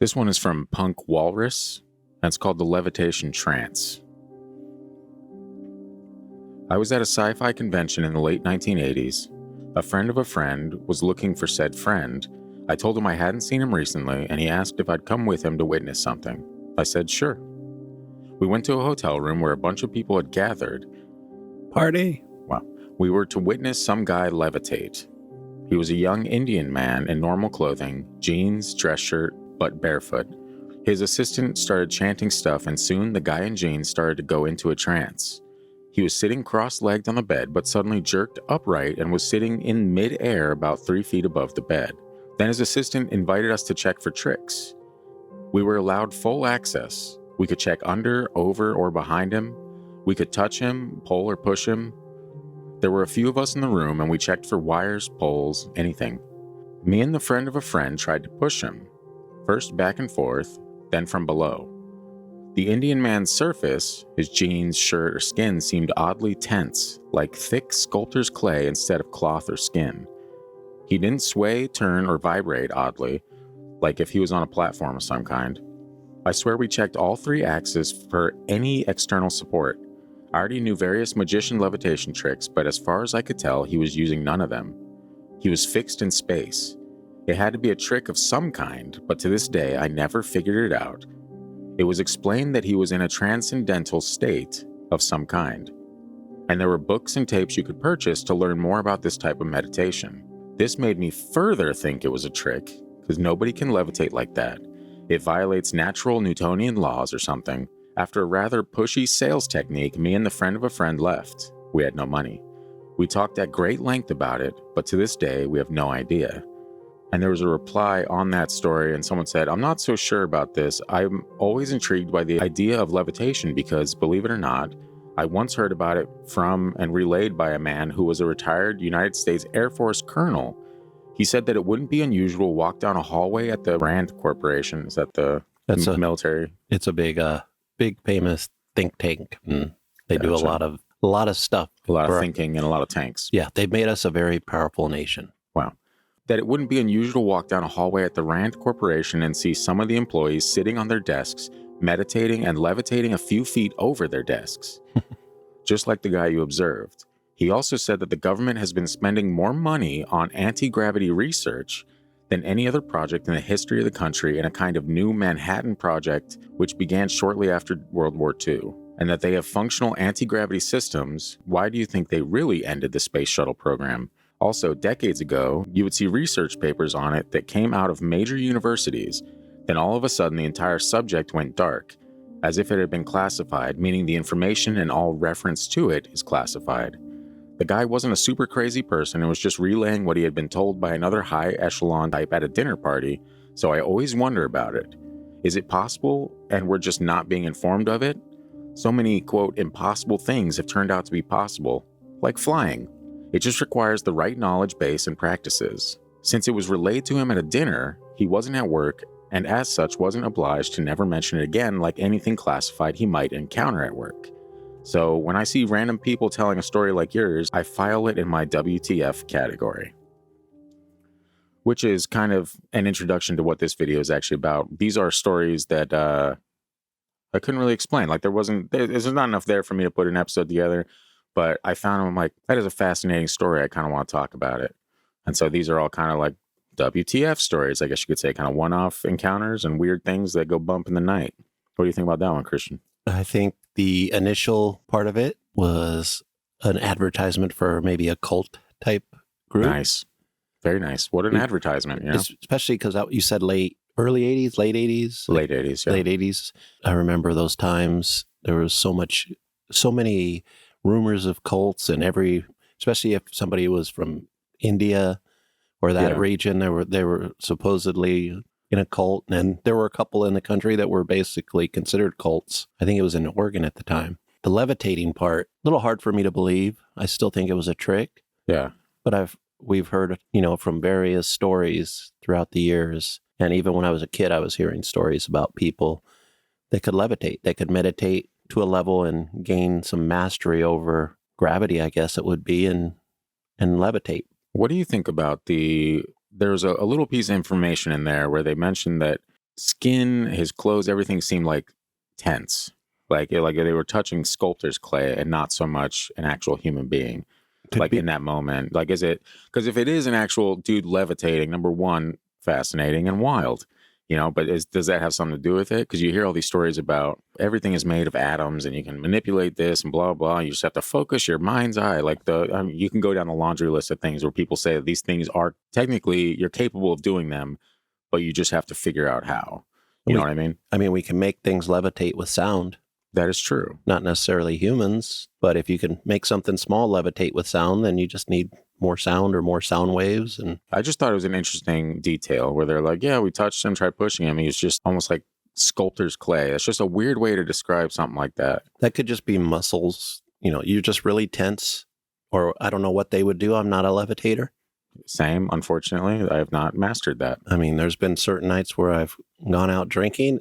This one is from Punk Walrus, and it's called the Levitation Trance. I was at a sci-fi convention in the late 1980s. A friend of a friend was looking for said friend. I told him I hadn't seen him recently, and he asked if I'd come with him to witness something. I said sure. We went to a hotel room where a bunch of people had gathered. Party? Wow. We were to witness some guy levitate. He was a young Indian man in normal clothing, jeans, dress shirt, but barefoot. His assistant started chanting stuff, and soon the guy in jeans started to go into a trance. He was sitting cross-legged on the bed, but suddenly jerked upright and was sitting in mid-air about 3 feet above the bed. Then his assistant invited us to check for tricks. We were allowed full access. We could check under, over, or behind him. We could touch him, pull or push him. There were a few of us in the room, and we checked for wires, poles, anything. Me and the friend of a friend tried to push him, first back and forth, then from below. The Indian man's surface, his jeans, shirt, or skin seemed oddly tense, like thick sculptor's clay instead of cloth or skin. He didn't sway, turn, or vibrate oddly, like if he was on a platform of some kind. I swear we checked all 3 axes for any external support. I already knew various magician levitation tricks, but as far as I could tell, he was using none of them. He was fixed in space. It had to be a trick of some kind, but to this day I never figured it out. It was explained that he was in a transcendental state of some kind, and there were books and tapes you could purchase to learn more about this type of meditation. This made me further think it was a trick, because nobody can levitate like that. It violates natural Newtonian laws or something. After a rather pushy sales technique, me and the friend of a friend left. We had no money. We talked at great length about it, but to this day, we have no idea. And there was a reply on that story, and someone said, I'm not so sure about this. I'm always intrigued by the idea of levitation because, believe it or not, I once heard about it from and relayed by a man who was a retired United States Air Force colonel. He said that it wouldn't be unusual to walk down a hallway at the Rand Corporation. Is that the military? It's a big famous think tank. And they do a lot of stuff. A lot of thinking and a lot of tanks. Yeah, they've made us a very powerful nation. Wow. That it wouldn't be unusual to walk down a hallway at the Rand Corporation and see some of the employees sitting on their desks, meditating and levitating a few feet over their desks, just like the guy you observed. He also said that the government has been spending more money on anti-gravity research than any other project in the history of the country in a kind of new Manhattan project which began shortly after World War II, and that they have functional anti-gravity systems. Why do you think they really ended the space shuttle program? Also, decades ago, you would see research papers on it that came out of major universities. Then all of a sudden, the entire subject went dark, as if it had been classified, meaning the information and all reference to it is classified. The guy wasn't a super crazy person and was just relaying what he had been told by another high echelon type at a dinner party, so I always wonder about it. Is it possible and we're just not being informed of it? So many, quote, impossible things have turned out to be possible, like flying. It just requires the right knowledge base and practices. Since it was relayed to him at a dinner, he wasn't at work, and as such wasn't obliged to never mention it again like anything classified he might encounter at work. So when I see random people telling a story like yours, I file it in my WTF category. Which is kind of an introduction to what this video is actually about. These are stories that I couldn't really explain. Like there's not enough there for me to put an episode together. But I found them like, that is a fascinating story. I kind of want to talk about it. And so these are all kind of like WTF stories, I guess you could say, kind of one-off encounters and weird things that go bump in the night. What do you think about that one, Christian? I think the initial part of it was an advertisement for maybe a cult type group. Nice. Very nice. What an advertisement, you know? Especially because you said early 80s, late 80s? Late 80s, yeah. Late 80s. I remember those times. There was so many rumors of cults, and especially if somebody was from India or that region, they were supposedly in a cult, and there were a couple in the country that were basically considered cults. I think it was in Oregon at the time. The levitating part, a little hard for me to believe. I still think it was a trick. Yeah. But we've heard, from various stories throughout the years, and even when I was a kid, I was hearing stories about people that could levitate, that could meditate to a level and gain some mastery over gravity, I guess it would be, and levitate. What do you think about there's a little piece of information in there where they mentioned that skin, his clothes, everything seemed like tense. Like they were touching sculptor's clay and not so much an actual human being. Could be. In that moment, like, is it, because if it is an actual dude levitating, number one, fascinating and wild, but does that have something to do with it? Because you hear all these stories about everything is made of atoms and you can manipulate this and blah, blah. You just have to focus your mind's eye. Like you can go down the laundry list of things where people say that these things are technically, you're capable of doing them, but you just have to figure out how. You know what I mean? I mean, we can make things levitate with sound. That is true. Not necessarily humans, but if you can make something small levitate with sound, then you just need more sound or more sound waves. And I just thought it was an interesting detail where they're like, yeah, we touched him, tried pushing him. He was just almost like sculptor's clay. It's just a weird way to describe something like that. That could just be muscles. You're just really tense, or I don't know what they would do. I'm not a levitator. Same. Unfortunately, I have not mastered that. I mean, there's been certain nights where I've gone out drinking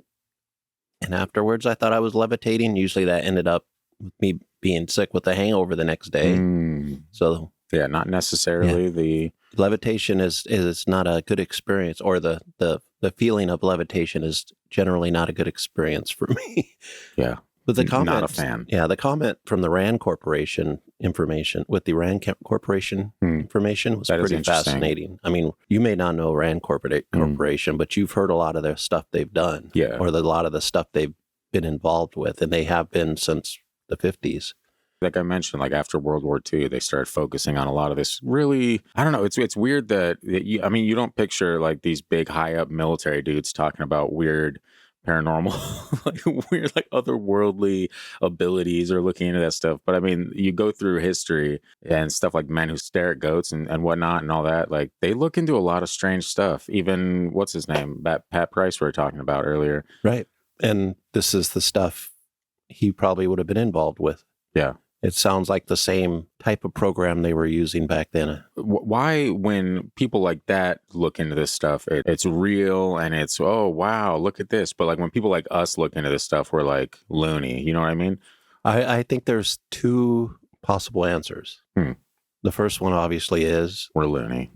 and afterwards I thought I was levitating. Usually that ended up with me being sick with a hangover the next day. So yeah, not necessarily the levitation is not a good experience, or the feeling of levitation is generally not a good experience for me. Yeah. But the comment, not a fan. Yeah, the comment from the RAND Corporation information information was pretty fascinating. I mean, you may not know RAND Corporation, but you've heard a lot of their stuff they've done, or a lot of the stuff they've been involved with, and they have been since the 50s. Like I mentioned, like after World War II, they started focusing on a lot of this really, I don't know, it's weird that you don't picture like these big high up military dudes talking about weird paranormal, like weird, like otherworldly abilities or looking into that stuff. But I mean, you go through history and stuff like men who stare at goats and whatnot and all that, like they look into a lot of strange stuff. Even, what's his name? Pat Price we were talking about earlier. Right. And this is the stuff he probably would have been involved with. Yeah. It sounds like the same type of program they were using back then. Why, when people like that look into this stuff, it's real and it's, oh, wow, look at this. But like when people like us look into this stuff, we're like loony. You know what I mean? I think there's two possible answers. The first one obviously is we're loony.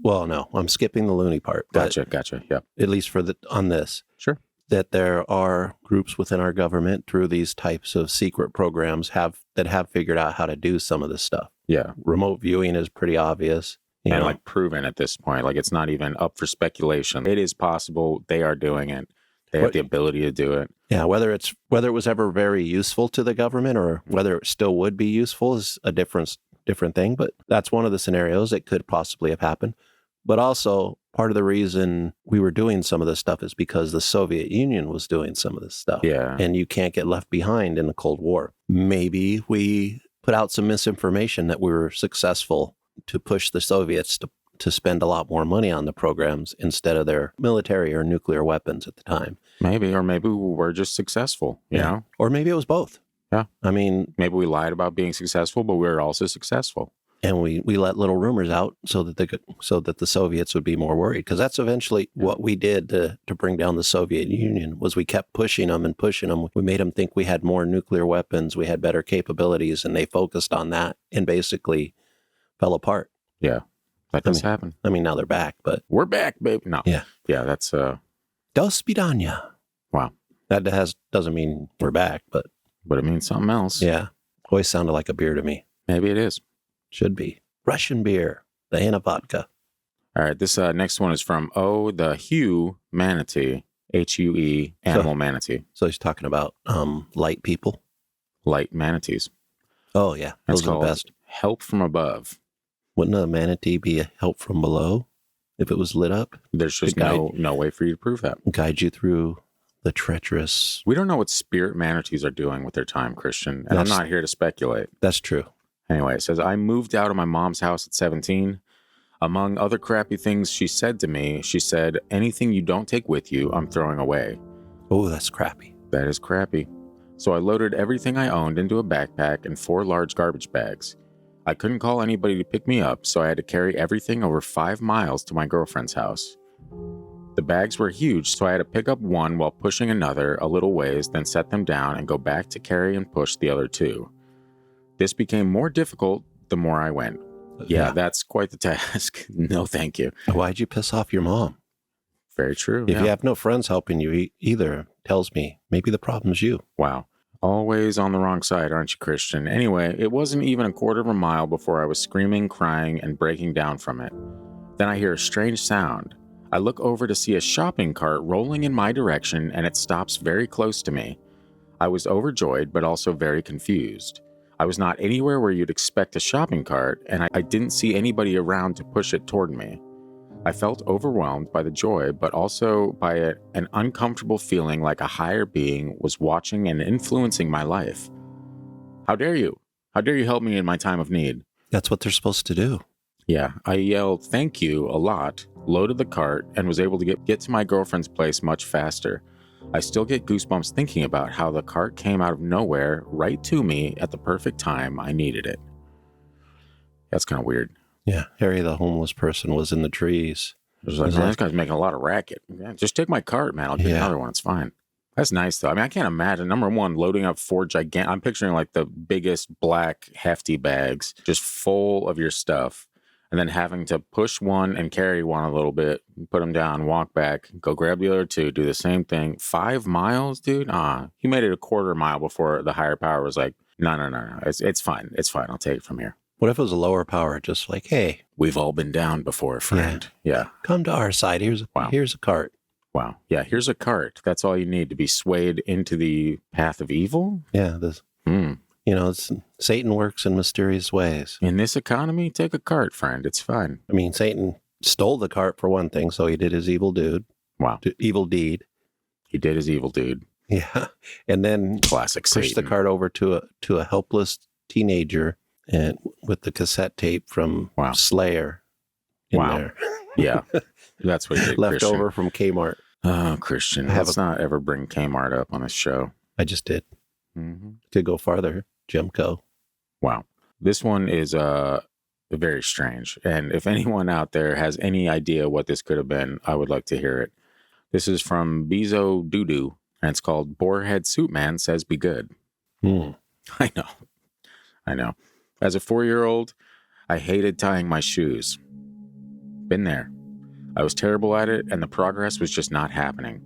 Well, no, I'm skipping the loony part. Gotcha. Yeah. At least on this. Sure. That there are groups within our government through these types of secret programs that have figured out how to do some of this stuff. Yeah. Remote viewing is pretty obvious. And like proven at this point. Like it's not even up for speculation. It is possible. They are doing it. They have the ability to do it. Yeah. Whether it was ever very useful to the government or whether it still would be useful is a different thing. But that's one of the scenarios that could possibly have happened. But also, part of the reason we were doing some of this stuff is because the Soviet Union was doing some of this stuff. Yeah. And you can't get left behind in the Cold War. Maybe we put out some misinformation that we were successful to push the Soviets to spend a lot more money on the programs instead of their military or nuclear weapons at the time. Maybe, or maybe we were just successful, you know? Or maybe it was both. Yeah. I mean, maybe we lied about being successful, but we were also successful. And we let little rumors out so that the Soviets would be more worried, because that's eventually what we did to bring down the Soviet Union. Was we kept pushing them and pushing them. We made them think we had more nuclear weapons, we had better capabilities, and they focused on that and basically fell apart. Yeah, that does happen. I mean, now they're back, but we're back, baby. No, yeah, that's Do svidaniya. Wow, that doesn't mean we're back, but it means something else. Yeah, always sounded like a beer to me. Maybe it is. Should be. Russian beer, the Hannah vodka. All right, this next one is from the Hue Manatee, HUE, animal manatee. So he's talking about light people? Light manatees. Oh, yeah. That's Those are the best. Help from above. Wouldn't a manatee be a help from below if it was lit up? There's just no way for you to prove that. Guide you through the treacherous... We don't know what spirit manatees are doing with their time, Christian, and I'm not here to speculate. That's true. Anyway, it says, I moved out of my mom's house at 17. Among other crappy things she said to me, she said, anything you don't take with you, I'm throwing away. Oh, that's crappy. That is crappy. So I loaded everything I owned into a backpack and 4 large garbage bags. I couldn't call anybody to pick me up, so I had to carry everything over 5 miles to my girlfriend's house. The bags were huge, so I had to pick up one while pushing another a little ways, then set them down and go back to carry and push the other 2. This became more difficult the more I went. Yeah, that's quite the task. No, thank you. Why'd you piss off your mom? Very true. If you have no friends helping you either, tells me maybe the problem's you. Wow. Always on the wrong side, aren't you, Christian? Anyway, it wasn't even a quarter of a mile before I was screaming, crying, and breaking down from it. Then I hear a strange sound. I look over to see a shopping cart rolling in my direction, and it stops very close to me. I was overjoyed, but also very confused. I was not anywhere where you'd expect a shopping cart, and I didn't see anybody around to push it toward me. I felt overwhelmed by the joy, but also by an uncomfortable feeling like a higher being was watching and influencing my life. How dare you? How dare you help me in my time of need? That's what they're supposed to do. Yeah, I yelled thank you a lot, loaded the cart, and was able to get to my girlfriend's place much faster. I still get goosebumps thinking about how the cart came out of nowhere right to me at the perfect time I needed it. That's kind of weird. Yeah, Harry the homeless person was in the trees. It was like, man, this guy's making a lot of racket. Yeah, just take my cart, man. I'll get another one. It's fine. That's nice, though. I mean, I can't imagine, number one, loading up 4 gigantic... I'm picturing like the biggest black hefty bags just full of your stuff, and then having to push one and carry one a little bit, put them down, walk back, go grab the other 2, do the same thing. 5 miles, dude? You made it a quarter mile before the higher power was like, no. It's fine. It's fine. I'll take it from here. What if it was a lower power, just like, hey, we've all been down before, friend. Yeah. Come to our side. Here's a cart. Wow. Yeah, here's a cart. That's all you need to be swayed into the path of evil? Yeah. Satan works in mysterious ways. In this economy, take a cart, friend. It's fine. I mean, Satan stole the cart for one thing, so he did his evil deed. He did his evil deed. Yeah. And then classic pushed Satan. The cart over to a helpless teenager and with the cassette tape from Slayer in there. Yeah. That's what he did, left Christian. over from Kmart. Oh, Christian. Let's not ever bring Kmart up on this show. I just did. Mm-hmm. Could go farther. Jimco. Wow. This one is very strange. And if anyone out there has any idea what this could have been, I would like to hear it. This is from Bezo Doodoo, and it's called Boarhead Suit Man Says Be Good. I know. As a 4-year-old, I hated tying my shoes. Been there. I was terrible at it, and the progress was just not happening.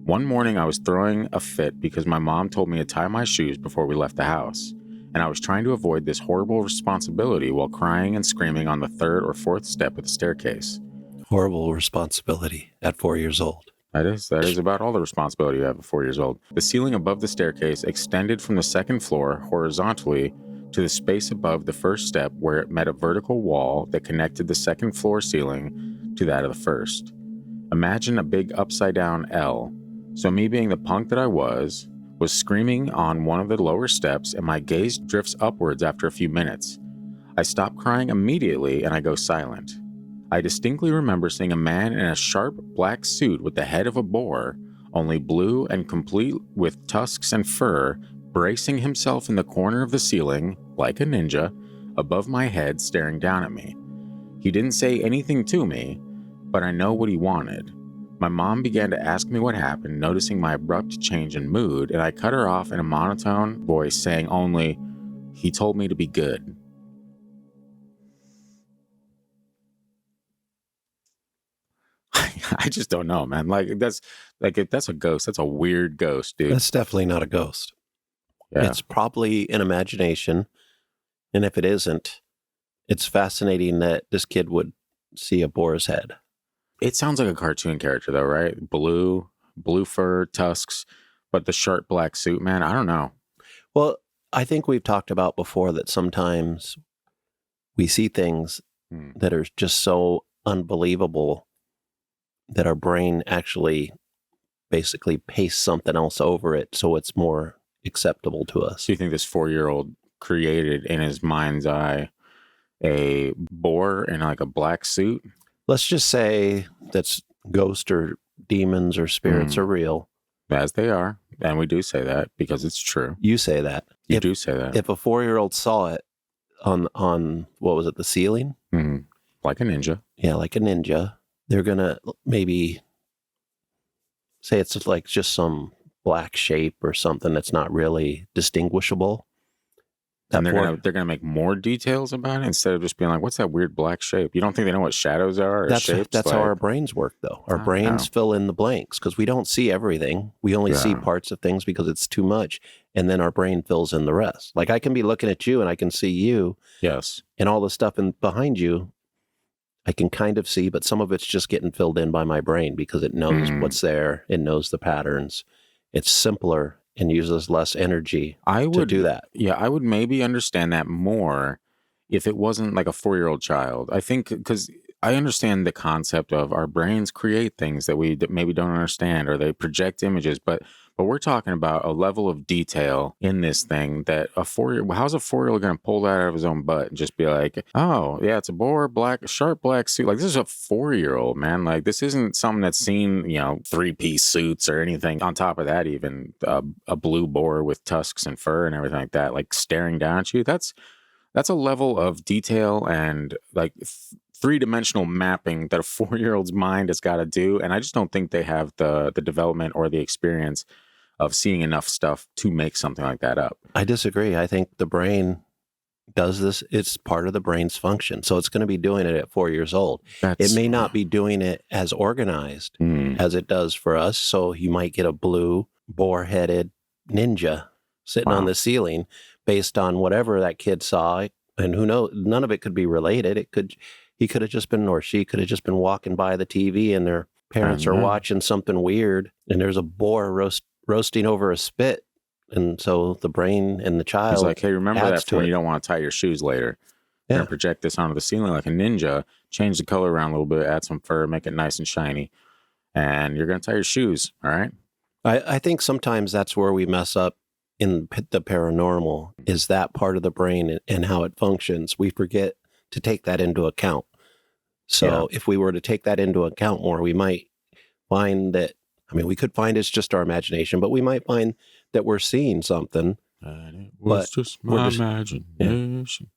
One morning, I was throwing a fit because my mom told me to tie my shoes before we left the house, and I was trying to avoid this horrible responsibility while crying and screaming on the 3rd or 4th step of the staircase. Horrible responsibility at 4 years old. That is about all the responsibility you have at 4 years old. The ceiling above the staircase extended from the 2nd floor horizontally to the space above the 1st step where it met a vertical wall that connected the 2nd floor ceiling to that of the 1st. Imagine a big upside down L. So me being the punk that I was screaming on one of the lower steps, and my gaze drifts upwards after a few minutes. I stop crying immediately and I go silent. I distinctly remember seeing a man in a sharp black suit with the head of a boar, only blue and complete with tusks and fur, bracing himself in the corner of the ceiling, like a ninja, above my head staring down at me. He didn't say anything to me, but I know what he wanted. My mom began to ask me what happened, noticing my abrupt change in mood, and I cut her off in a monotone voice saying only, "He told me to be good." I just don't know, man. If that's a ghost, that's a weird ghost, dude. That's definitely not a ghost. Yeah. It's probably an imagination. And if it isn't, it's fascinating that this kid would see a boar's head. It sounds like a cartoon character, though, right? Blue fur, tusks, but the sharp black suit, man, I don't know. Well, I think we've talked about before that sometimes we see things that are just so unbelievable that our brain actually basically pastes something else over it so it's more acceptable to us. Do you think this 4-year-old created in his mind's eye a boar in like a black suit? Let's just say that's ghosts or demons or spirits are real. As they are. And we do say that because it's true. You say that. You do say that. If a 4-year-old saw it on what was it, the ceiling? Mm-hmm. Like a ninja. Yeah, like a ninja. They're going to maybe say it's like just some black shape or something that's not really distinguishable. And they're gonna make more details about it instead of just being like, "What's that weird black shape?" You don't think they know what shadows are or shapes? That's how our brains work, though. Our brains fill in the blanks because we don't see everything. We only see parts of things because it's too much, and then our brain fills in the rest. Like I can be looking at you and I can see you, yes, and all the stuff behind you, I can kind of see, but some of it's just getting filled in by my brain because it knows what's there, it knows the patterns. It's simpler and uses less energy to do that. Yeah, I would maybe understand that more if it wasn't like a 4-year-old child. I think because I understand the concept of our brains create things that we maybe don't understand, or they project images, but we're talking about a level of detail in this thing that how's a 4-year-old going to pull that out of his own butt and just be like, oh yeah, it's a boar, sharp black suit. Like, this is a 4-year-old, man. Like, this isn't something that's seen, 3-piece suits or anything. On top of that, even a blue boar with tusks and fur and everything like that, like staring down at you. That's a level of detail and like three-dimensional mapping that a 4-year-old's mind has got to do. And I just don't think they have the development or the experience of seeing enough stuff to make something like that up. I disagree. I think the brain does this. It's part of the brain's function. So it's going to be doing it at 4 years old. It may not be doing it as organized as it does for us. So you might get a blue boar-headed ninja sitting on the ceiling based on whatever that kid saw. And who knows? None of it could be related. He could have just been, or she could have just been walking by the TV and their parents are watching something weird and there's a boar roasting over a spit. And so the brain and the child. It's like, hey, remember that when you don't want to tie your shoes later. You're going to project this onto the ceiling like a ninja, change the color around a little bit, add some fur, make it nice and shiny. And you're going to tie your shoes. All right. I think sometimes that's where we mess up in the paranormal, is that part of the brain and how it functions. We forget to take that into account. So if we were to take that into account more, we might find that, we could find it's just our imagination, but we might find that we're seeing something. It was just my imagination.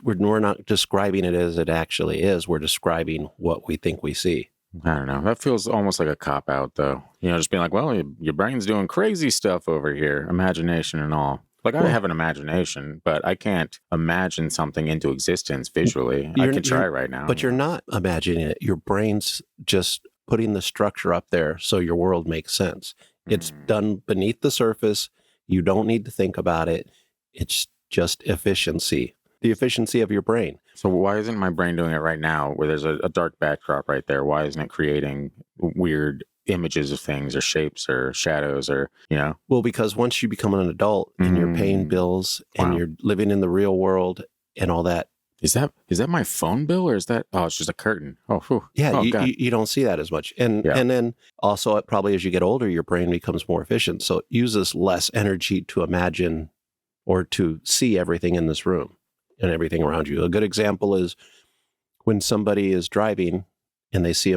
We're not describing it as it actually is. We're describing what we think we see. I don't know. That feels almost like a cop-out, though. Just being like, well, your brain's doing crazy stuff over here, imagination and all. Like, I have an imagination, but I can't imagine something into existence visually. I can try right now. But you're not imagining it. Your brain's just putting the structure up there so your world makes sense. It's done beneath the surface. You don't need to think about it. It's just efficiency, the efficiency of your brain. So why isn't my brain doing it right now where there's a dark backdrop right there? Why isn't it creating weird images of things or shapes or shadows or, Well, because once you become an adult and you're paying bills and you're living in the real world and all that. Is that my phone bill or is that, it's just a curtain? Oh, whew. Yeah, you don't see that as much. And then also probably as you get older, your brain becomes more efficient. So it uses less energy to imagine or to see everything in this room and everything around you. A good example is when somebody is driving and they see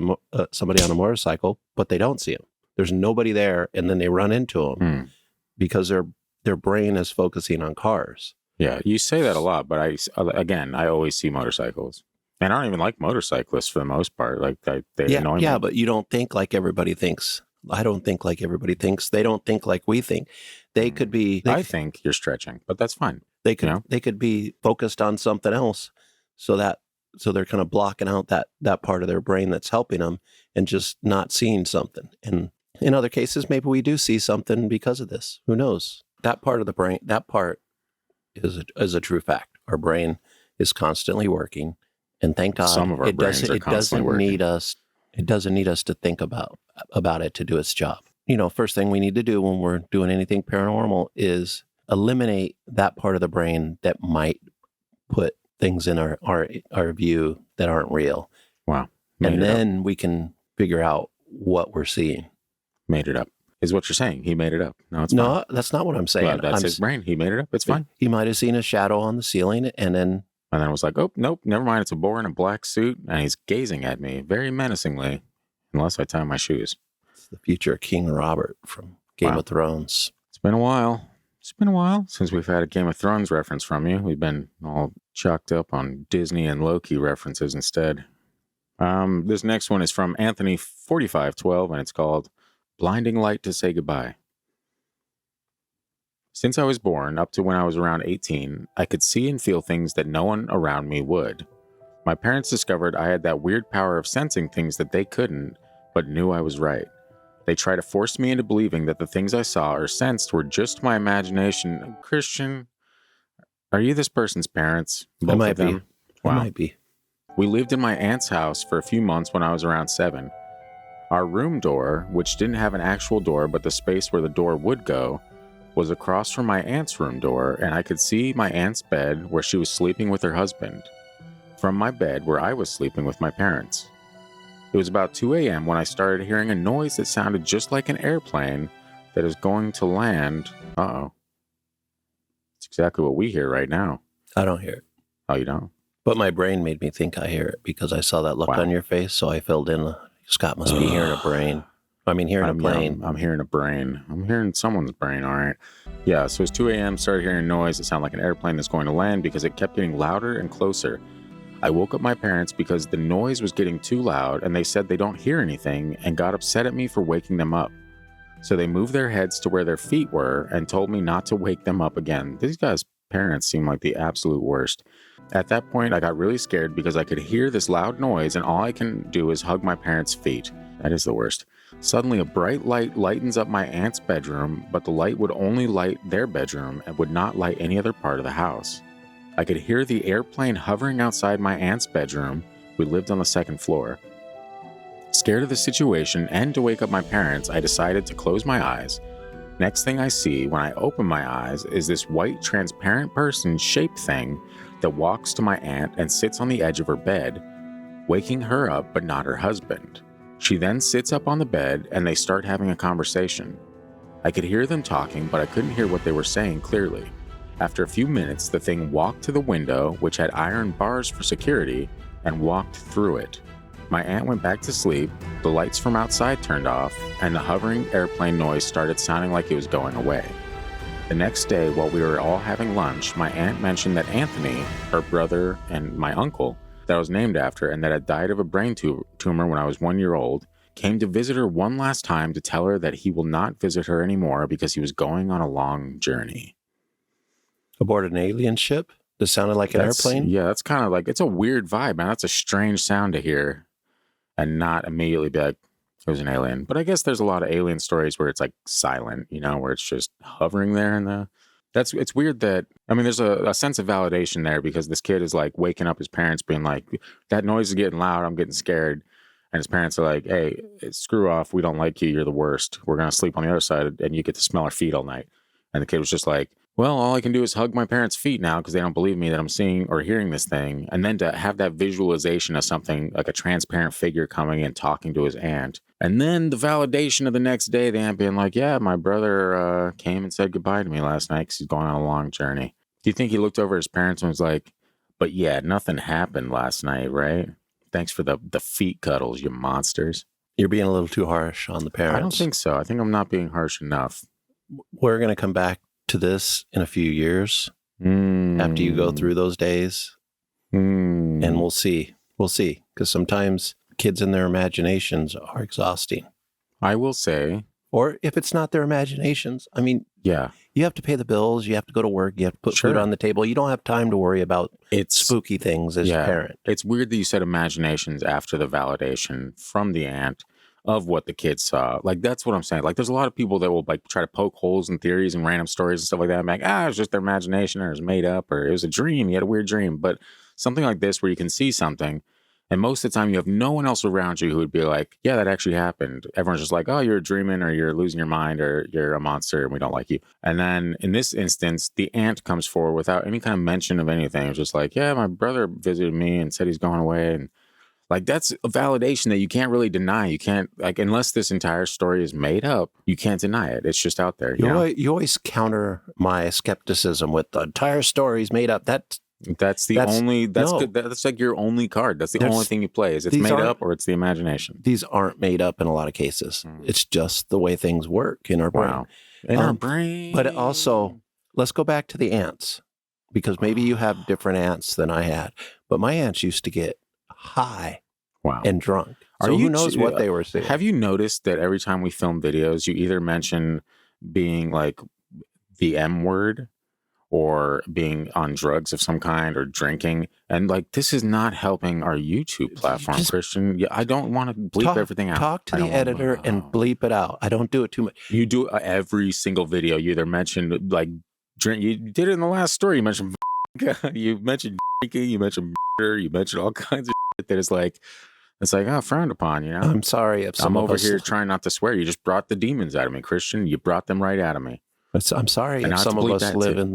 somebody on a motorcycle, but they don't see him. There's nobody there, and then they run into him because their brain is focusing on cars. Yeah, you say that a lot, but I always see motorcycles. And I don't even like motorcyclists for the most part. Like, they annoy me. Yeah, but you don't think like everybody thinks. I don't think like everybody thinks. They don't think like we think. They could be. I think you're stretching, but that's fine. They could be focused on something else, so they're kind of blocking out that part of their brain that's helping them and just not seeing something. And in other cases, maybe we do see something because of this. Who knows? That part of the brain, that part is a true fact. Our brain is constantly working, and thank God, some of our brains are constantly working. It doesn't need us to think about it to do its job. First thing we need to do when we're doing anything paranormal is eliminate that part of the brain that might put things in our view that aren't real. Wow. And then we can figure out what we're seeing. Made it up. Is what you're saying. He made it up. No, that's not what I'm saying. Well, that's his brain. He made it up. It's fine. He might have seen a shadow on the ceiling and then I was like, oh, nope, never mind. It's a boar in a black suit and he's gazing at me very menacingly unless I tie my shoes. It's the future King Robert from Game of Thrones. It's been a while. Since we've had a Game of Thrones reference from you. We've been all chalked up on Disney and Loki references instead. This next one is from Anthony 4512 and it's called Blinding Light to Say Goodbye. Since I was born up to when I was around 18, I could see and feel things that no one around me would. My parents discovered I had that weird power of sensing things that they couldn't, but knew I was right. They tried to force me into believing that the things I saw or sensed were just my imagination. Christian, are you this person's parents? Both might of them? be. Wow. I might be. We lived in my aunt's house for a few months when I was around 7. Our room door, which didn't have an actual door but the space where the door would go, was across from my aunt's room door, and I could see my aunt's bed where she was sleeping with her husband, from my bed where I was sleeping with my parents. It was about 2 a.m. when I started hearing a noise that sounded just like an airplane that is going to land. Uh-oh. It's exactly what we hear right now. I don't hear it. Oh, you don't? But my brain made me think I hear it because I saw that look on your face, so I filled in. Scott must be hearing a brain. Hearing a plane. I'm hearing a brain. I'm hearing someone's brain, all right. Yeah, so it's 2 a.m., started hearing a noise that sounded like an airplane that's going to land because it kept getting louder and closer. I woke up my parents because the noise was getting too loud, and they said they don't hear anything and got upset at me for waking them up. So they moved their heads to where their feet were and told me not to wake them up again. These guys' parents seem like the absolute worst. At that point, I got really scared because I could hear this loud noise and all I can do is hug my parents' feet. That is the worst. Suddenly, a bright light lightens up my aunt's bedroom, but the light would only light their bedroom and would not light any other part of the house. I could hear the airplane hovering outside my aunt's bedroom. We lived on the second floor. Scared of the situation and to wake up my parents, I decided to close my eyes. Next thing I see when I open my eyes is this white transparent person shaped thing that walks to my aunt and sits on the edge of her bed, waking her up but not her husband. She then sits up on the bed and they start having a conversation. I could hear them talking, but I couldn't hear what they were saying clearly. After a few minutes, the thing walked to the window, which had iron bars for security, and walked through it. My aunt went back to sleep, the lights from outside turned off, and the hovering airplane noise started sounding like it was going away. The next day, while we were all having lunch, my aunt mentioned that Anthony, her brother and my uncle, that I was named after and that had died of a brain tumor when I was 1 year old, came to visit her one last time to tell her that he will not visit her anymore because he was going on a long journey. Aboard an alien ship? That sounded like an airplane? Yeah, that's kind of like, it's a weird vibe, man. That's a strange sound to hear and not immediately be like, it was an alien. But I guess there's a lot of alien stories where it's like silent, where it's just hovering there. And it's weird that, there's a sense of validation there because this kid is like waking up his parents being like, that noise is getting loud. I'm getting scared. And his parents are like, hey, screw off. We don't like you. You're the worst. We're going to sleep on the other side and you get to smell our feet all night. And the kid was just like, well, all I can do is hug my parents' feet now because they don't believe me that I'm seeing or hearing this thing. And then to have that visualization of something like a transparent figure coming and talking to his aunt. And then the validation of the next day, the aunt being like, yeah, my brother came and said goodbye to me last night because he's going on a long journey. Do you think he looked over at his parents and was like, but yeah, nothing happened last night, right? Thanks for the feet cuddles, you monsters. You're being a little too harsh on the parents. I don't think so. I think I'm not being harsh enough. We're going to come back to this in a few years after you go through those days. And we'll see. Because sometimes kids and their imaginations are exhausting. I will say. Or if it's not their imaginations, yeah, you have to pay the bills. You have to go to work. You have to put food on the table. You don't have time to worry about spooky things as a parent. It's weird that you said imaginations after the validation from the aunt of what the kids saw. Like, that's what I'm saying. Like, there's a lot of people that will like try to poke holes in theories and random stories and stuff like that. I'm like, it was just their imagination, or it was made up, or it was a dream. You had a weird dream. But something like this where you can see something, and most of the time you have no one else around you who would be like, yeah, that actually happened. Everyone's just like, oh, you're dreaming, or you're losing your mind, or you're a monster and we don't like you. And then in this instance, the aunt comes forward without any kind of mention of anything. It's just like, yeah, my brother visited me and said he's going away. And like, that's a validation that you can't really deny. You can't, like, unless this entire story is made up, you can't deny it. It's just out there. You always counter my skepticism with the entire story's made up. That's good. That's like your only card. That's the only thing you play is it's made up or it's the imagination. These aren't made up in a lot of cases. It's just the way things work in our brain. Wow. In our brain. But also, let's go back to the ants, because maybe you have different ants than I had. But my ants used to get high and drunk. So who knows what they were seeing? Have you noticed that every time we film videos, you either mention being like the M word or being on drugs of some kind or drinking. And like, this is not helping our YouTube platform, Just Christian. Yeah, I don't want to bleep everything out. Talk to I the don't wanna- editor and bleep it out. I don't do it too much. You do every single video. You either mentioned like drink. You did it in the last story. You mentioned you mentioned drinking. You mentioned murder. You mentioned all kinds of shit that is like, it's like, oh, frowned upon. You know. I'm sorry if some I'm of over us, here trying not to swear. You just brought the demons out of me, Christian. You brought them right out of me. I'm sorry And if not to some of bleep us that live too. in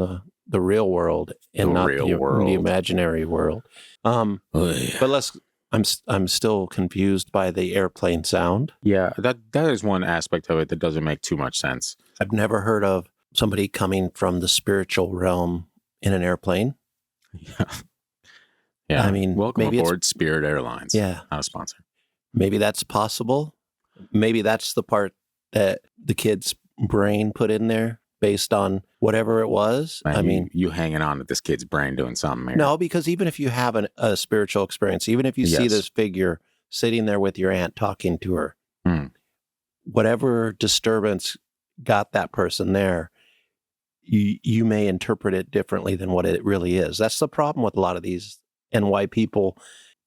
the real world and The not real the world. imaginary world. Ugh. But I'm still confused by the airplane sound. Yeah, that is one aspect of it that doesn't make too much sense. I've never heard of somebody coming from the spiritual realm in an airplane. Yeah. I mean, welcome maybe aboard Spirit Airlines. Yeah. Not a sponsor. Maybe that's possible. Maybe that's the part that the kid's brain put in there based on whatever it was. Man, I mean, you hanging on to this kid's brain doing something here. no, because even if you have a spiritual experience, even if you see Yes. this figure sitting there with your aunt talking to her, whatever disturbance got that person there, you may interpret it differently than what it really is. That's the problem with a lot of these, and why people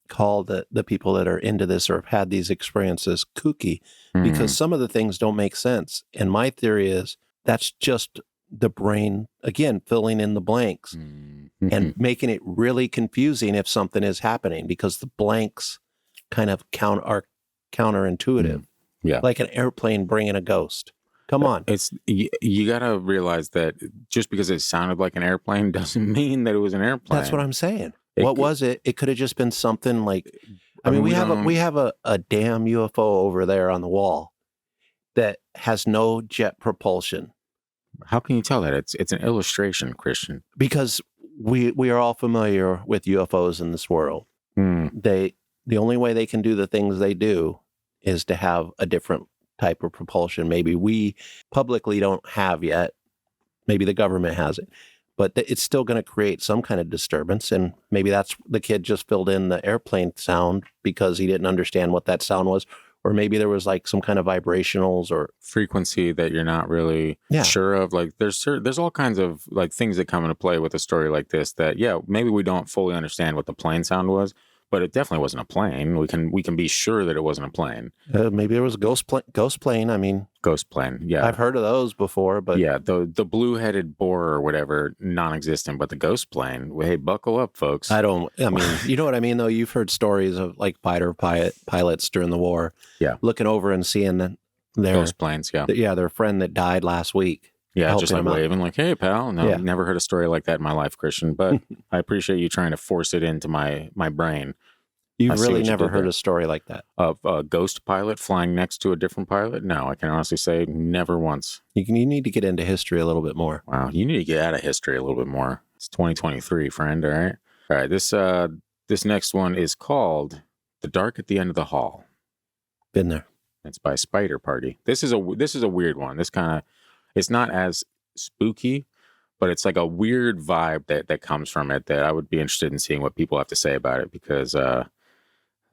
call the people that are into this or have had these experiences kooky, because some of the things don't make sense. And my theory is that's just the brain, again, filling in the blanks and making it really confusing if something is happening, because the blanks kind of are counterintuitive. Yeah. Like an airplane bringing a ghost. Come on. It's you got to realize that just because it sounded like an airplane doesn't mean that it was an airplane. That's what I'm saying. What was it? It could have just been something like, I mean, we have a damn UFO over there on the wall that has no jet propulsion. How can you tell that? It's an illustration, Christian. Because we are all familiar with UFOs in this world. The only way they can do the things they do is to have a different type of propulsion. Maybe we publicly don't have yet. Maybe the government has it. But it's still going to create some kind of disturbance. And maybe that's the kid just filled in the airplane sound because he didn't understand what that sound was. Or maybe there was like some kind of vibrationals or frequency that you're not really sure of. Like there's all kinds of like things that come into play with a story like this that, maybe we don't fully understand what the plane sound was, but it definitely wasn't a plane. We can be sure that it wasn't a plane. Maybe there was a ghost plane. I mean, ghost plane. Yeah, I've heard of those before, but the blue-headed boar or whatever, non-existent. But the ghost plane. Hey, buckle up, folks. I mean, you know what I mean, though. You've heard stories of like fighter pilots during the war. Yeah, looking over and seeing their ghost planes. Yeah, their friend that died last week. Yeah, just like waving, like, "Hey, pal." No, I've never heard a story like that in my life, Christian. But I appreciate you trying to force it into my brain. You've really never heard a story like that? Of a ghost pilot flying next to a different pilot? No, I can honestly say never once. You need to get into history a little bit more. Wow, you need to get out of history a little bit more. It's 2023, friend, all right? All right, this next one is called The Dark at the End of the Hall. Been there. It's by Spider Party. This is a weird one. This kind of, it's not as spooky, but it's like a weird vibe that comes from it that I would be interested in seeing what people have to say about it, because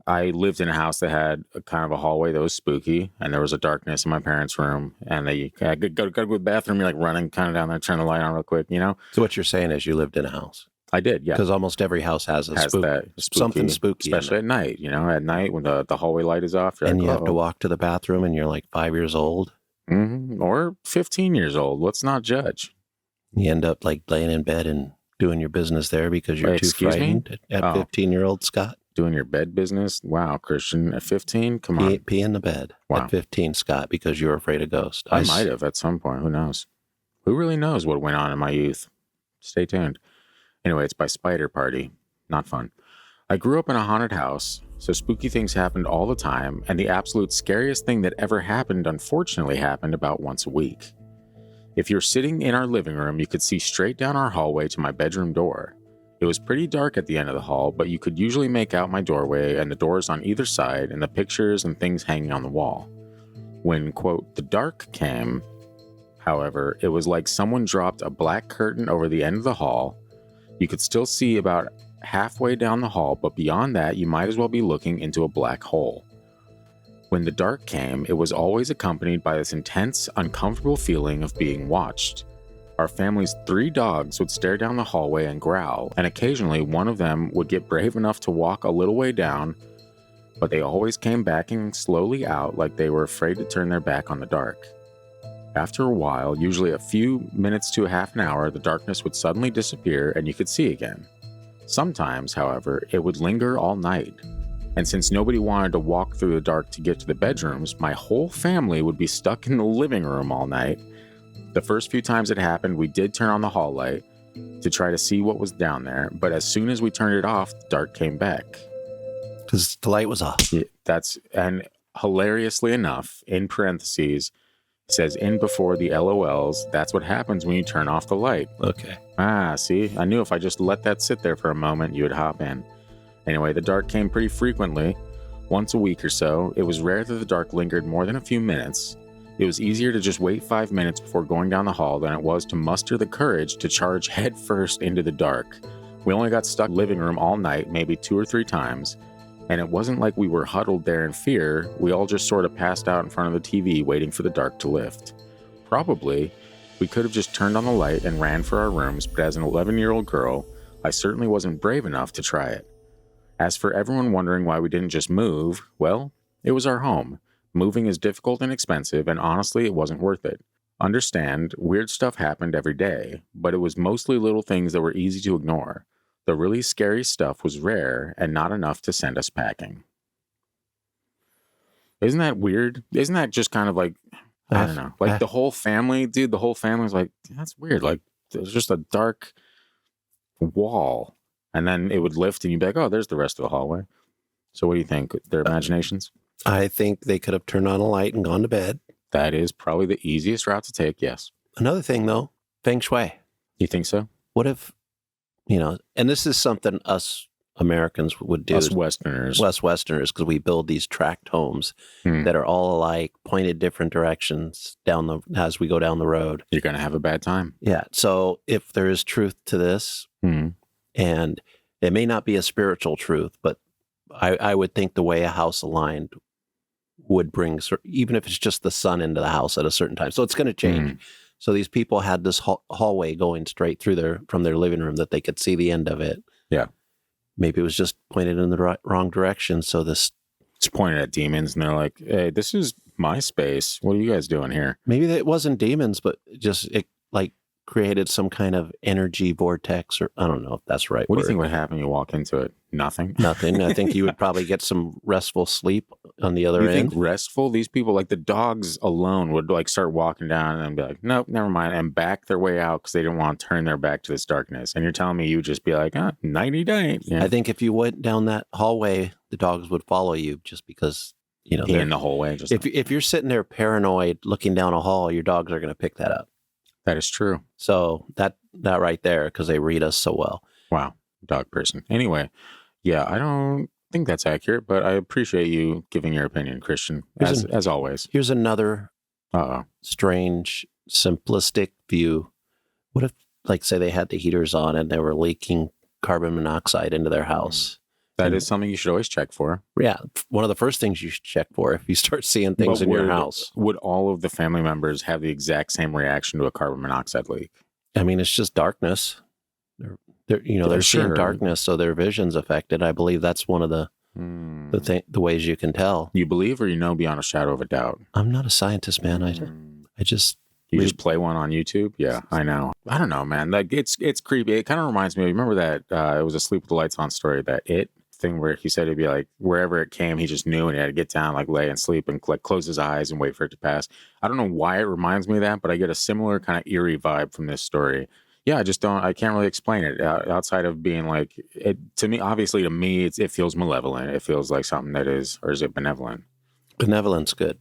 I lived in a house that had a kind of a hallway that was spooky, and there was a darkness in my parents' room, and they go to the bathroom, you're like running kind of down there, turn the light on real quick, you know? So what you're saying is you lived in a house? I did, yeah. Because almost every house has that spooky, something spooky. Especially at night, you know? At night when the hallway light is off. And you have to walk to the bathroom and you're like 5 years old. Or 15 years old. Let's not judge. You end up like laying in bed and doing your business there because you're too frightened at 15-year-old Scott. Doing your bed business? Wow, Christian, at 15? Come on. Pee in the bed at 15, Scott, because you were afraid of ghosts. I might have at some point. Who knows? Who really knows what went on in my youth? Stay tuned. Anyway, it's by Spider Party. Not fun. I grew up in a haunted house, so spooky things happened all the time, and the absolute scariest thing that ever happened, unfortunately, happened about once a week. If you're sitting in our living room, you could see straight down our hallway to my bedroom door. It was pretty dark at the end of the hall, but you could usually make out my doorway and the doors on either side and the pictures and things hanging on the wall. When, quote, the dark came, however, it was like someone dropped a black curtain over the end of the hall. You could still see about halfway down the hall, but beyond that, you might as well be looking into a black hole. When the dark came, it was always accompanied by this intense, uncomfortable feeling of being watched. Our family's 3 dogs would stare down the hallway and growl, and occasionally one of them would get brave enough to walk a little way down, but they always came backing slowly out like they were afraid to turn their back on the dark. After a while, usually a few minutes to a half an hour, the darkness would suddenly disappear and you could see again. Sometimes, however, it would linger all night. And since nobody wanted to walk through the dark to get to the bedrooms, my whole family would be stuck in the living room all night. The first few times it happened, we did turn on the hall light to try to see what was down there, but as soon as we turned it off, the dark came back. Because the light was off. Yeah, and hilariously enough, in parentheses, says in before the LOLs, that's what happens when you turn off the light. Okay. See, I knew if I just let that sit there for a moment, you would hop in. Anyway, the dark came pretty frequently, once a week or so. It was rare that the dark lingered more than a few minutes. It was easier to just wait 5 minutes before going down the hall than it was to muster the courage to charge headfirst into the dark. We only got stuck in the living room all night, maybe 2 or 3 times. And it wasn't like we were huddled there in fear. We all just sort of passed out in front of the TV waiting for the dark to lift. Probably, we could have just turned on the light and ran for our rooms, but as an 11-year-old girl, I certainly wasn't brave enough to try it. As for everyone wondering why we didn't just move, well, it was our home. Moving is difficult and expensive, and honestly, it wasn't worth it. Understand, weird stuff happened every day, but it was mostly little things that were easy to ignore. The really scary stuff was rare and not enough to send us packing. Isn't that weird? Isn't that just kind of like, I don't know, like the whole family, dude, the whole family was like, that's weird. Like, there's just a dark wall, and then it would lift and you'd be like, oh, there's the rest of the hallway. So what do you think? Their imaginations? I think they could have turned on a light and gone to bed. That is probably the easiest route to take, yes. Another thing, though, feng shui. You think so? What if, and this is something us Americans would do. Us Westerners. Us Westerners, because we build these tract homes that are all alike, pointed different directions as we go down the road. You're going to have a bad time. Yeah. So if there is truth to this, and it may not be a spiritual truth, but I would think the way a house aligned would bring, even if it's just the sun into the house at a certain time. So it's going to change. So these people had this hallway going straight through from their living room that they could see the end of it. Yeah. Maybe it was just pointed in the wrong direction. So it's pointed at demons and they're like, hey, this is my space. What are you guys doing here? Maybe it wasn't demons, but just it created some kind of energy vortex, or I don't know if that's right. What do you think would happen when you walk into it? Nothing. Nothing. I think you would probably get some restful sleep on the other end. You think restful? These people, like the dogs alone, would start walking down and be like, nope, never mind, and back their way out because they didn't want to turn their back to this darkness. And you're telling me you would just be like, nighty night. Yeah. I think if you went down that hallway, the dogs would follow you just because, they're in the hallway. If you're sitting there paranoid looking down a hall, your dogs are going to pick that up. That is true. So that right there, because they read us so well. Wow. Dog person. Anyway, yeah, I don't think that's accurate, but I appreciate you giving your opinion, Christian, as always. Here's another strange, simplistic view. What if, say they had the heaters on and they were leaking carbon monoxide into their house? That is something you should always check for. Yeah. One of the first things you should check for if you start seeing things in your house. Would all of the family members have the exact same reaction to a carbon monoxide leak? I mean, it's just darkness. They're seeing darkness, so their vision's affected. I believe that's one of the ways you can tell. You believe or you know beyond a shadow of a doubt? I'm not a scientist, man. I just... You just play one on YouTube? Yeah, I know. I don't know, man. Like it's creepy. It kind of reminds me, remember that it was a Sleep with the Lights On story, that thing where he said it'd be like wherever it came, he just knew and he had to get down, lay and sleep and close his eyes and wait for it to pass. I don't know why it reminds me of that, but I get a similar kind of eerie vibe from this story. Yeah, I can't really explain it outside of being to me, obviously to me, it feels malevolent. It feels like something that is, or is it benevolent? Benevolent's good.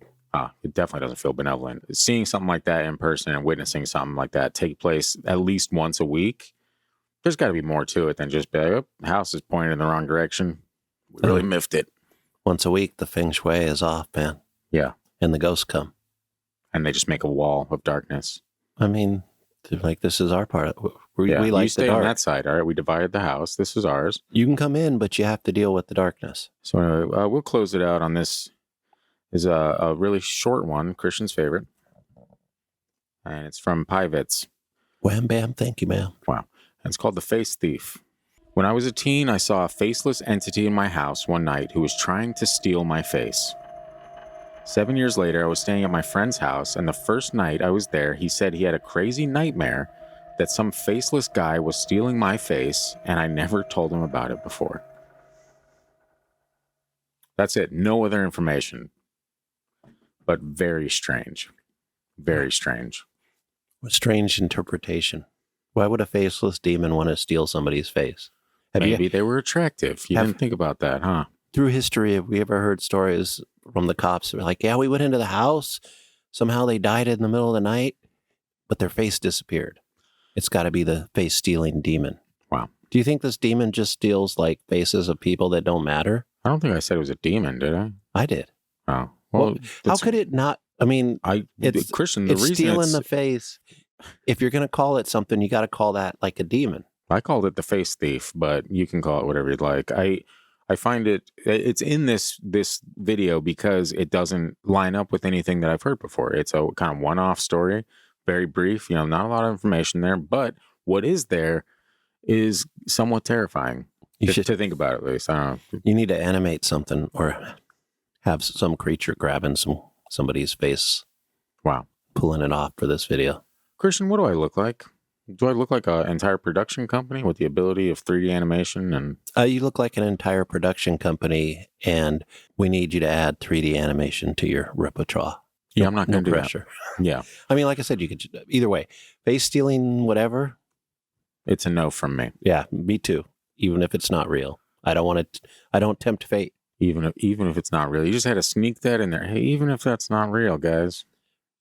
It definitely doesn't feel benevolent. Seeing something like that in person and witnessing something like that take place at least once a week, there's got to be more to it than just be like, the house is pointed in the wrong direction. We really miffed it. Once a week, the feng shui is off, man. Yeah. And the ghosts come. And they just make a wall of darkness. I mean, this is our part. We like the dark. You stay on that side, all right? We divided the house. This is ours. You can come in, but you have to deal with the darkness. So anyway, we'll close it out on this. Is a really short one, Christian's favorite. And it's from Pivets. Wham, bam, thank you, ma'am. Wow. And it's called The Face Thief. When I was a teen, I saw a faceless entity in my house one night who was trying to steal my face. 7 years later, I was staying at my friend's house, and the first night I was there, he said he had a crazy nightmare that some faceless guy was stealing my face, and I never told him about it before. That's it. No other information. But very strange. Very strange. What strange interpretation. Why would a faceless demon want to steal somebody's face? Maybe they were attractive. You didn't think about that, huh? Through history, have we ever heard stories from the cops? Like, yeah, we went into the house. Somehow they died in the middle of the night, but their face disappeared. It's got to be the face-stealing demon. Wow. Do you think this demon just steals, like, faces of people that don't matter? I don't think I said it was a demon, did I? I did. Oh. Well, how could it not? I mean, it's Christian. It's stealing the face. If you're going to call it something, you got to call that like a demon. I called it the face thief, but you can call it whatever you'd like. I find it's in this video because it doesn't line up with anything that I've heard before. It's a kind of one-off story, very brief, not a lot of information there, but what is there is somewhat terrifying to think about, at least. I don't know. You need to animate something or have some creature grabbing somebody's face. Wow. Pulling it off for this video. Christian, what do I look like? Do I look like an entire production company with the ability of 3D animation? And you look like an entire production company, and we need you to add 3D animation to your repertoire. Yeah, I'm not going to do pressure. That. Yeah. I mean, like I said, you could either way. Face stealing, whatever. It's a no from me. Yeah, me too. Even if it's not real, I don't tempt fate. Even if it's not real, you just had to sneak that in there. Hey, even if that's not real, guys.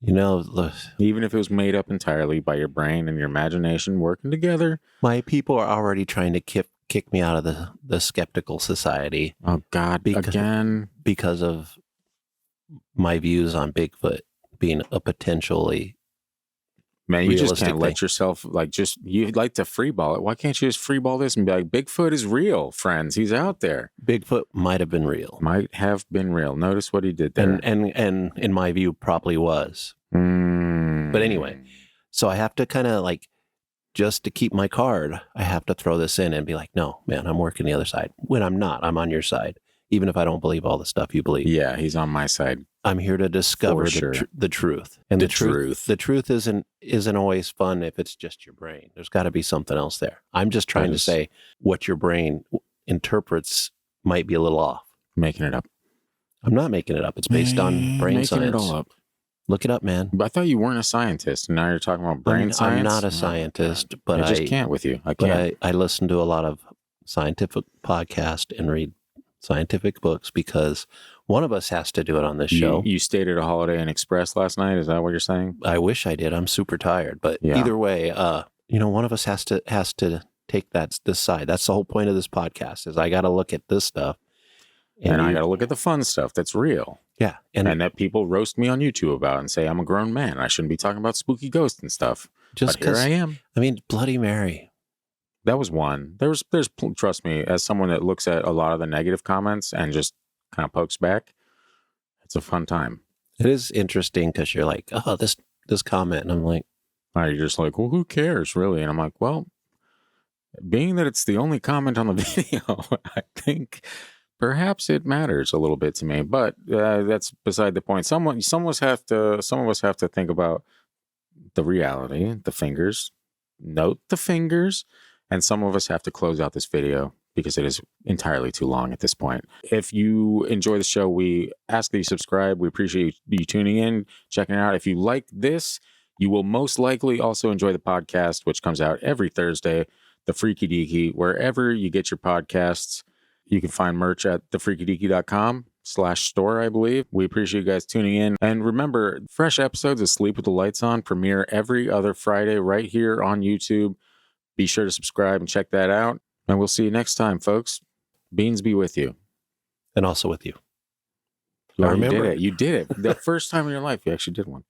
Even if it was made up entirely by your brain and your imagination working together. My people are already trying to kick me out of the skeptical society. Oh, God, again. Because of my views on Bigfoot being a potentially Man, you just can't let yourself, you'd like to freeball it. Why can't you just freeball this and be like, Bigfoot is real, friends. He's out there. Bigfoot might have been real. Might have been real. Notice what he did there. And in my view, probably was. But anyway, so I have to kind of just to keep my card, I have to throw this in and be like, no, man, I'm working the other side. When I'm not, I'm on your side. Even if I don't believe all the stuff you believe. Yeah, he's on my side. I'm here to discover the truth. And the truth isn't always fun if it's just your brain. There's got to be something else there. I'm just trying to say what your brain interprets might be a little off. Making it up. I'm not making it up. It's based on brain science. Making it all up. Look it up, man. But I thought you weren't a scientist, and now you're talking about brain science. I'm not a scientist, but I just can't with you. I can't. But I listen to a lot of scientific podcasts and read scientific books because one of us has to do it on this show. You stayed at a Holiday Inn Express last night. Is that what you're saying? I wish I did. I'm super tired, but either way, one of us has to take this side. That's the whole point of this podcast. Is I got to look at this stuff, and I got to look at the fun stuff that's real. Yeah, and that people roast me on YouTube about and say I'm a grown man. I shouldn't be talking about spooky ghosts and stuff. But here I am. I mean, Bloody Mary. That was one. There's trust me, as someone that looks at a lot of the negative comments and just kind of pokes back, it's a fun time. It is interesting because you're like, oh, this comment, and I'm like, you're just like, well, who cares, really? And I'm like, well, being that it's the only comment on the video, I think perhaps it matters a little bit to me. But that's beside the point. Some of us have to think about the reality, the fingers, note the fingers. And some of us have to close out this video because it is entirely too long at this point. If you enjoy the show, we ask that you subscribe. We appreciate you tuning in, checking it out. If you like this, you will most likely also enjoy the podcast, which comes out every Thursday, The Freaky Deaky. Wherever you get your podcasts, you can find merch at thefreakydeaky.com/store, I believe. We appreciate you guys tuning in. And remember, fresh episodes of Sleep with the Lights On premiere every other Friday right here on YouTube. Be sure to subscribe and check that out. And we'll see you next time, folks. Beans be with you. And also with you. Remember, you did it. The first time in your life, you actually did one.